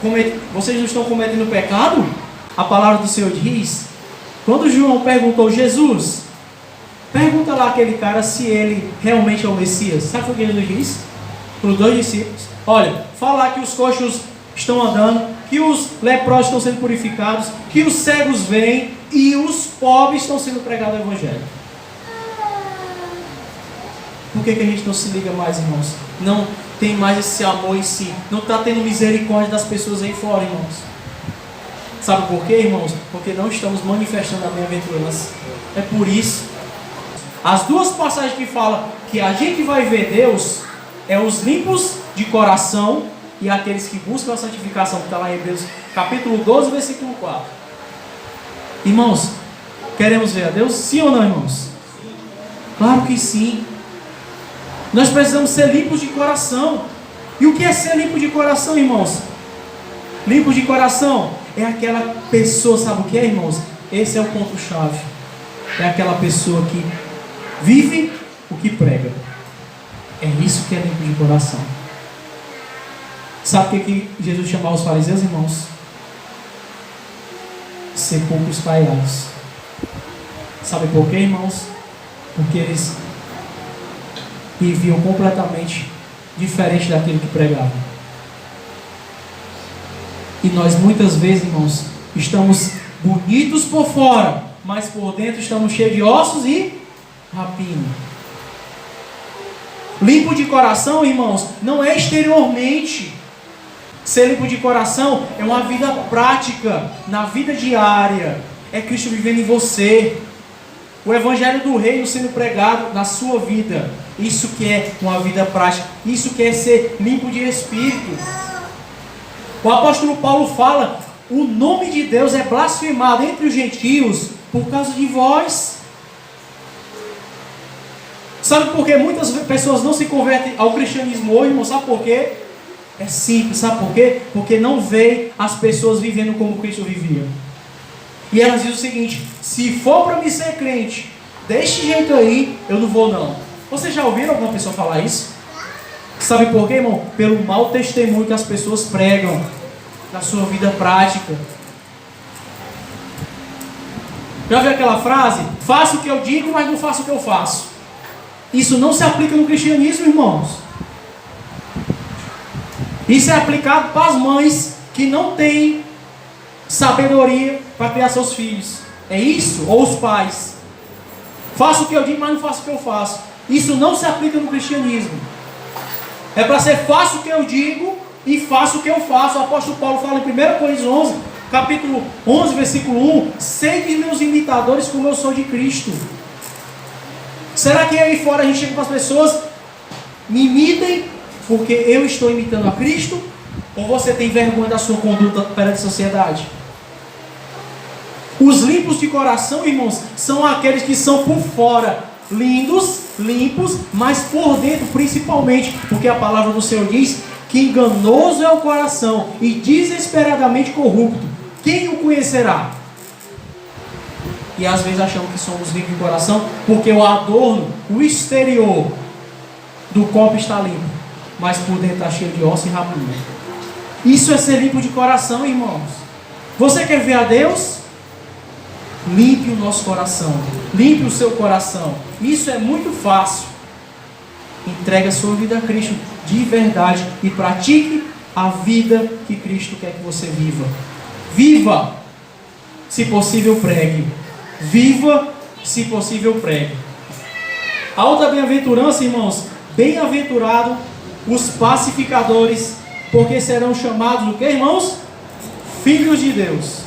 não estão cometendo pecado? A palavra do Senhor diz, quando João perguntou, Jesus, pergunta lá aquele cara se ele realmente é o Messias. Sabe o que ele disse? Para os 2 discípulos: olha, falar que os coxos estão andando, que os leprosos estão sendo purificados, que os cegos veem e os pobres estão sendo pregados o Evangelho. Por que a gente não se liga mais, irmãos? Não tem mais esse amor em si. Não está tendo misericórdia das pessoas aí fora, irmãos. Sabe por quê, irmãos? Porque não estamos manifestando a bem-aventurança. É por isso. As 2 passagens que falam que a gente vai ver Deus é os limpos de coração e aqueles que buscam a santificação, que está lá em Hebreus capítulo 12, versículo 4. Irmãos, queremos ver a Deus? Sim ou não, irmãos? Claro que sim. Nós precisamos ser limpos de coração. E o que é ser limpo de coração, irmãos? Limpo de coração é aquela pessoa, sabe o que é, irmãos? Esse é o ponto-chave. É aquela pessoa que vive o que prega. É isso que é limpo de coração. Sabe o que Jesus chamava os fariseus, irmãos? Sepulcros caiados. Sabe por quê, irmãos? Porque eles viviam completamente diferente daquilo que pregavam. E nós muitas vezes, irmãos, estamos bonitos por fora, mas por dentro estamos cheios de ossos e rapina. Limpo de coração, irmãos, não é exteriormente. Ser limpo de coração é uma vida prática, na vida diária. É Cristo vivendo em você. O Evangelho do Reino sendo pregado na sua vida. Isso que é uma vida prática. Isso que é ser limpo de espírito. O apóstolo Paulo fala: o nome de Deus é blasfemado entre os gentios por causa de vós. Sabe por que muitas pessoas não se convertem ao cristianismo hoje, irmão? Sabe por quê? É simples, sabe por quê? Porque não vê as pessoas vivendo como Cristo vivia. E elas dizem o seguinte: se for para me ser crente deste jeito aí, eu não vou não. Vocês já ouviram alguma pessoa falar isso? Sabe por quê, irmão? Pelo mau testemunho que as pessoas pregam na sua vida prática. Já viu aquela frase? Faço o que eu digo, mas não faço o que eu faço. Isso não se aplica no cristianismo, irmãos. Isso é aplicado para as mães que não têm sabedoria para criar seus filhos. É isso? Ou os pais? Faço o que eu digo, mas não faço o que eu faço. Isso não se aplica no cristianismo. É para ser faço o que eu digo e faço o que eu faço. O apóstolo Paulo fala em 1 Coríntios 11, capítulo 11, versículo 1: sede meus imitadores como eu sou de Cristo. Será que aí fora a gente chega para as pessoas: me imitem porque eu estou imitando a Cristo? Ou você tem vergonha da sua conduta perante a sociedade? Os limpos de coração, irmãos, são aqueles que são por fora lindos, limpos, mas por dentro principalmente, porque a palavra do Senhor diz que enganoso é o coração e desesperadamente corrupto. Quem o conhecerá? E às vezes achamos que somos limpos de coração porque o adorno, o exterior do copo está limpo, mas por dentro está cheio de osso e rapina. Isso é ser limpo de coração, irmãos. Você quer ver a Deus? Limpe o nosso coração, limpe o seu coração. Isso é muito fácil. Entregue a sua vida a Cristo de verdade e pratique a vida que Cristo quer que você viva. Viva, se possível pregue. Viva, se possível pregue. A outra bem-aventurança, irmãos: bem-aventurado os pacificadores, porque serão chamados o que, irmãos? Filhos de Deus.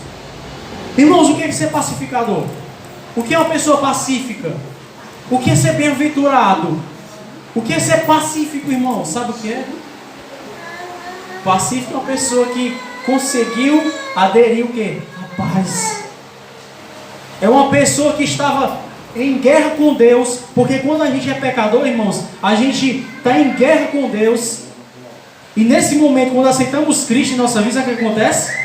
Irmãos, o que é ser pacificador? O que é uma pessoa pacífica? O que é ser bem-aventurado? O que é ser pacífico, irmão? Sabe o que é? Pacífico é uma pessoa que conseguiu aderir o quê? A paz. É uma pessoa que estava em guerra com Deus, porque quando a gente é pecador, irmãos, a gente está em guerra com Deus. E nesse momento, quando aceitamos Cristo em nossa vida, sabe o que acontece?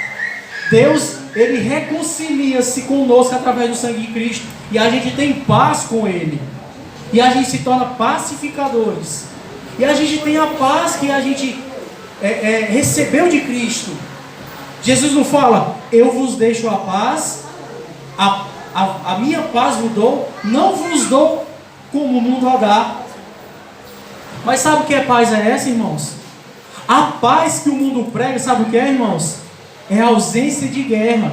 Deus ele reconcilia-se conosco através do sangue de Cristo. E a gente tem paz com Ele. E a gente se torna pacificadores. E a gente tem a paz que a gente recebeu de Cristo. Jesus não fala, eu vos deixo a paz, a minha paz vos dou, não vos dou como o mundo a dá. Mas sabe o que paz é essa, irmãos? A paz que o mundo prega, sabe o que é, irmãos? É a ausência de guerra.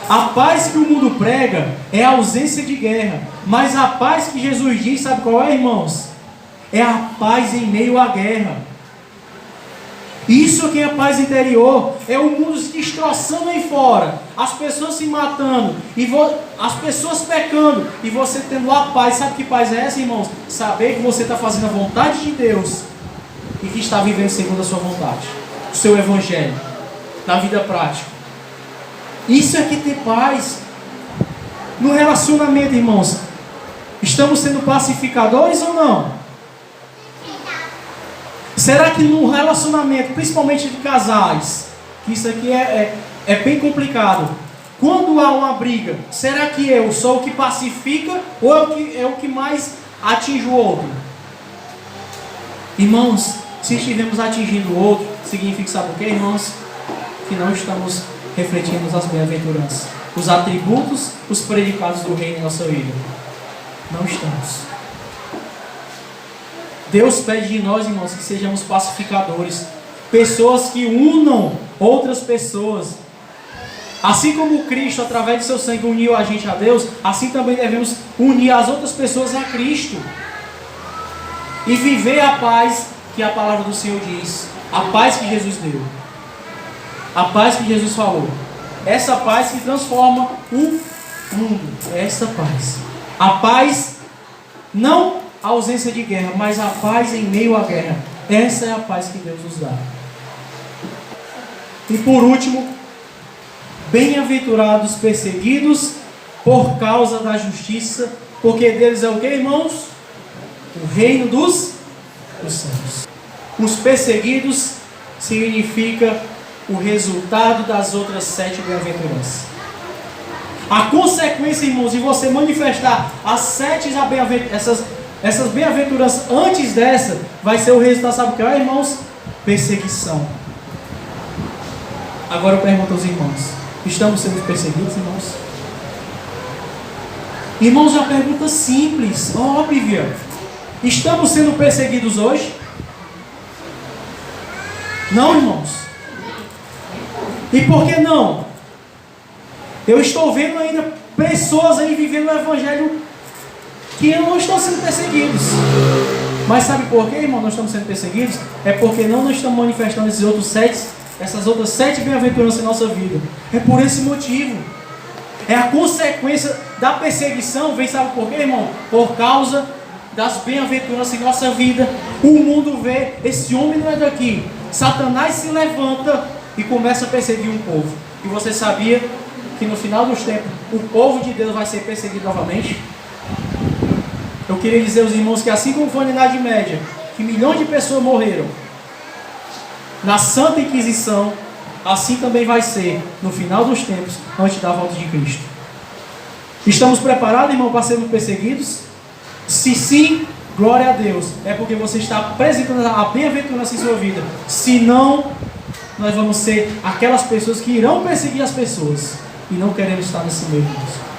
A paz que o mundo prega é a ausência de guerra. Mas a paz que Jesus diz, sabe qual é, irmãos? É a paz em meio à guerra. Isso aqui é a paz interior. É o mundo se destroçando aí fora, as pessoas se matando, as pessoas pecando, e você tendo a paz. Sabe que paz é essa, irmãos? Saber que você está fazendo a vontade de Deus e que está vivendo segundo a sua vontade, o seu evangelho, na vida prática. Isso é que ter paz. No relacionamento, irmãos, estamos sendo pacificadores ou não? Será que no relacionamento, principalmente de casais, que isso aqui é bem complicado, quando há uma briga, será que eu sou o que pacifica ou é o que mais atinge o outro? Irmãos, se estivermos atingindo o outro, significa, sabe o que, irmãos? Que não estamos refletindo as bem-aventuranças, os atributos, os predicados do reino em nossa vida. Não estamos. Deus pede de nós, irmãos, que sejamos pacificadores, pessoas que unam outras pessoas. Assim como Cristo, através de seu sangue, uniu a gente a Deus, assim também devemos unir as outras pessoas a Cristo e viver a paz que a palavra do Senhor diz, a paz que Jesus deu, a paz que Jesus falou, essa paz que transforma o mundo. É essa paz, a paz não a ausência de guerra, mas a paz em meio à guerra. Essa é a paz que Deus nos dá. E por último, bem-aventurados perseguidos por causa da justiça, porque deles é o que, irmãos? O reino dos céus. Os perseguidos significa o resultado das outras 7 bem-aventuranças. A consequência, irmãos, de você manifestar as 7 essas bem-aventuranças antes dessa, vai ser o resultado, sabe o que é, irmãos? Perseguição. Agora eu pergunto aos irmãos, estamos sendo perseguidos, irmãos? Irmãos, uma pergunta simples, óbvia. Estamos sendo perseguidos hoje? Não, irmãos. E por que não? Eu estou vendo ainda pessoas aí vivendo o evangelho que não estão sendo perseguidos. Mas sabe por que, irmão, nós estamos sendo perseguidos? É porque não estamos manifestando essas outras 7 bem-aventuranças em nossa vida. É por esse motivo. É a consequência da perseguição. Vem, sabe por quê, irmão? Por causa das bem-aventuranças em nossa vida. O mundo vê, esse homem não é daqui. Satanás se levanta e começa a perseguir um povo. E você sabia que no final dos tempos o povo de Deus vai ser perseguido novamente? Eu queria dizer aos irmãos que assim como foi na Idade Média, que milhões de pessoas morreram na Santa Inquisição, assim também vai ser no final dos tempos, antes da volta de Cristo. Estamos preparados, irmão, para sermos perseguidos? Se sim, glória a Deus. É porque você está apresentando a bem-aventurança em sua vida. Se não, nós vamos ser aquelas pessoas que irão perseguir as pessoas. E não queremos estar nesse meio, irmãos.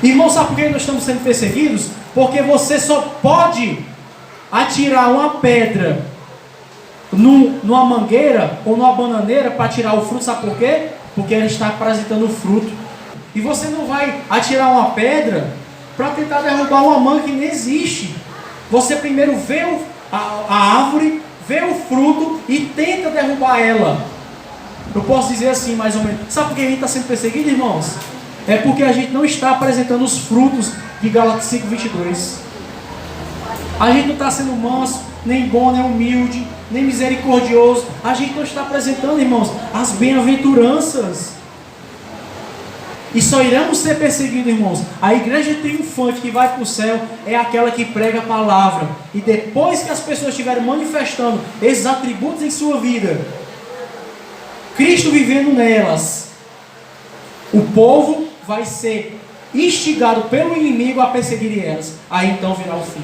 Irmão, sabe por que nós estamos sendo perseguidos? Porque você só pode atirar uma pedra numa mangueira ou numa bananeira para tirar o fruto. Sabe por quê? Porque ela está apresentando o fruto. E você não vai atirar uma pedra para tentar derrubar uma manga que nem existe. Você primeiro vê a árvore, vê o fruto e tenta derrubar ela. Eu posso dizer assim, mais ou menos. Sabe por que a gente está sendo perseguido, irmãos? É porque a gente não está apresentando os frutos de Gálatas 5:22. A gente não está sendo manso, nem bom, nem humilde, nem misericordioso. A gente não está apresentando, irmãos, as bem-aventuranças. E só iremos ser perseguidos, irmãos. A igreja triunfante que vai para o céu é aquela que prega a palavra. E depois que as pessoas estiverem manifestando esses atributos em sua vida, Cristo vivendo nelas, o povo vai ser instigado pelo inimigo a perseguir elas. Aí então virá o fim.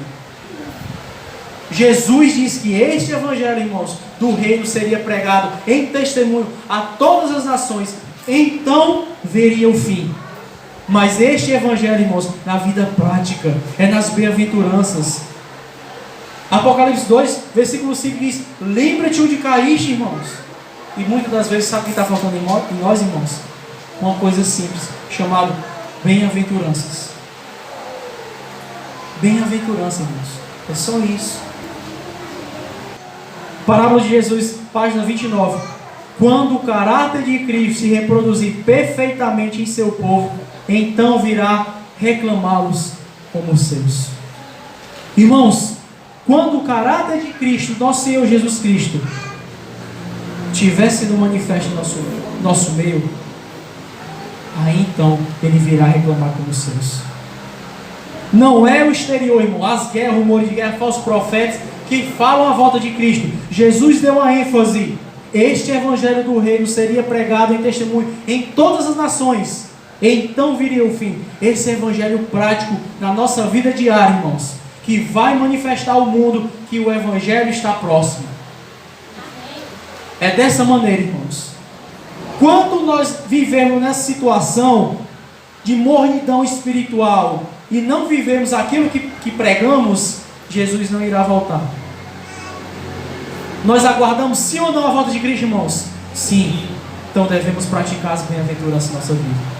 Jesus diz que este evangelho, irmãos, do reino seria pregado em testemunho a todas as nações. Então veria o fim. Mas este evangelho, irmãos, na vida prática, é nas bem-aventuranças. Apocalipse 2, versículo 5 diz: lembra-te onde caíste, irmãos. E muitas das vezes, sabe o que está faltando em nós, irmãos? Uma coisa simples, chamada bem-aventuranças. Bem-aventurança, irmãos. É só isso. Parábola de Jesus, página 29. Quando o caráter de Cristo se reproduzir perfeitamente em seu povo, então virá reclamá-los como seus. Irmãos, quando o caráter de Cristo, nosso Senhor Jesus Cristo, estiver sendo manifesto em nosso meio, aí então ele virá reclamar como seus. Não é o exterior, irmão, as guerras, rumores de guerra, falsos profetas que falam a volta de Cristo. Jesus deu a ênfase: este evangelho do reino seria pregado em testemunho em todas as nações, então viria o fim. Esse evangelho prático na nossa vida diária, irmãos, que vai manifestar ao mundo que o evangelho está próximo. É dessa maneira, irmãos. Quando nós vivemos nessa situação de mornidão espiritual e não vivemos aquilo que pregamos, Jesus não irá voltar. Nós aguardamos sim ou não a volta de Cristo, irmãos? Sim. Então devemos praticar as bem-aventuranças na nossa vida.